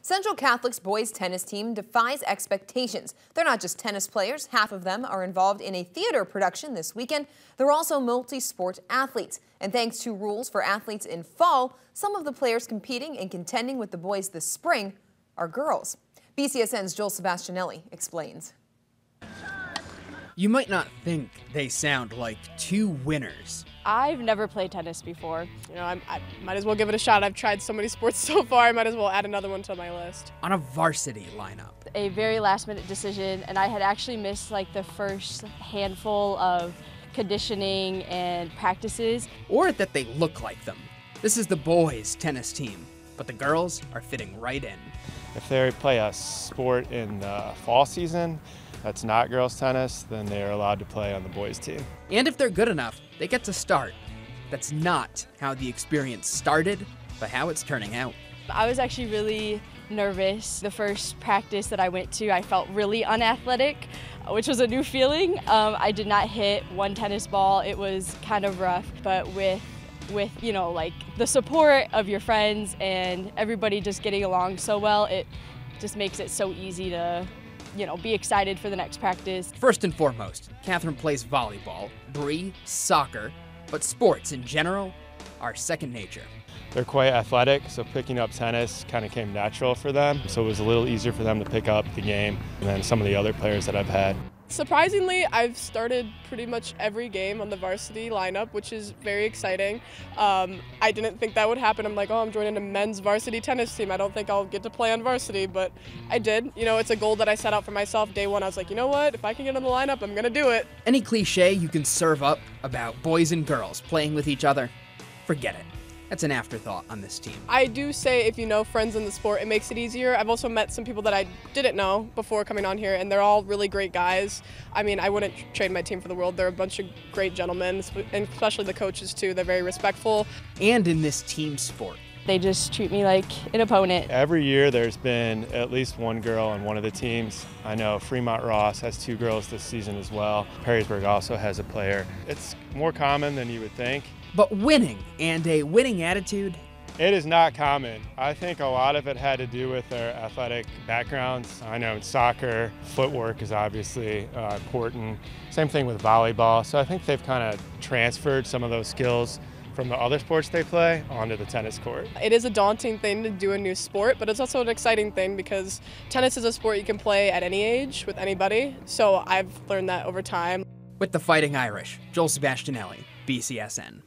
Central Catholic's boys tennis team defies expectations. They're not just tennis players. Half of them are involved in a theater production this weekend. They're also multi-sport athletes. And thanks to rules for athletes in fall, some of the players competing and contending with the boys this spring are girls. BCSN's Joel Sebastianelli explains. You might not think they sound like two winners. I've never played tennis before. You know, I might as well give it a shot. I've tried so many sports so far, I might as well add another one to my list. On a varsity lineup. A very last-minute decision, and I had actually missed like the first handful of conditioning and practices. Or that they look like them. This is the boys' tennis team, but the girls are fitting right in. If they play a sport in the fall season that's not girls tennis, then they are allowed to play on the boys team. And if they're good enough, they get to start. That's not how the experience started, but how it's turning out. I was actually really nervous. The first practice that I went to, I felt really unathletic, which was a new feeling. I did not hit one tennis ball. It was kind of rough, but with you know, like the support of your friends and everybody just getting along so well, it just makes it so easy to, you know, be excited for the next practice. First and foremost, Catherine plays volleyball, Bree soccer, but sports in general are second nature. They're quite athletic, so picking up tennis kind of came natural for them. So it was a little easier for them to pick up the game than some of the other players that I've had. Surprisingly, I've started pretty much every game on the varsity lineup, which is very exciting. I didn't think that would happen. I'm like, oh, I'm joining a men's varsity tennis team. I don't think I'll get to play on varsity, but I did. You know, it's a goal that I set out for myself day one. I was like, you know what? If I can get on the lineup, I'm going to do it. Any cliche you can serve up about boys and girls playing with each other, forget it. That's an afterthought on this team. I do say if you know friends in the sport, it makes it easier. I've also met some people that I didn't know before coming on here, and they're all really great guys. I mean, I wouldn't trade my team for the world. They're a bunch of great gentlemen, and especially the coaches too. They're very respectful. And in this team sport, they just treat me like an opponent. Every year there's been at least one girl on one of the teams. I know Fremont Ross has 2 girls this season as well. Perrysburg also has a player. It's more common than you would think. But winning and a winning attitude, it is not common. I think a lot of it had to do with their athletic backgrounds. I know in soccer, footwork is obviously important. Same thing with volleyball. So I think they've kind of transferred some of those skills from the other sports they play onto the tennis court. It is a daunting thing to do a new sport, but it's also an exciting thing because tennis is a sport you can play at any age with anybody. So I've learned that over time. With the Fighting Irish, Joel Sebastianelli, BCSN.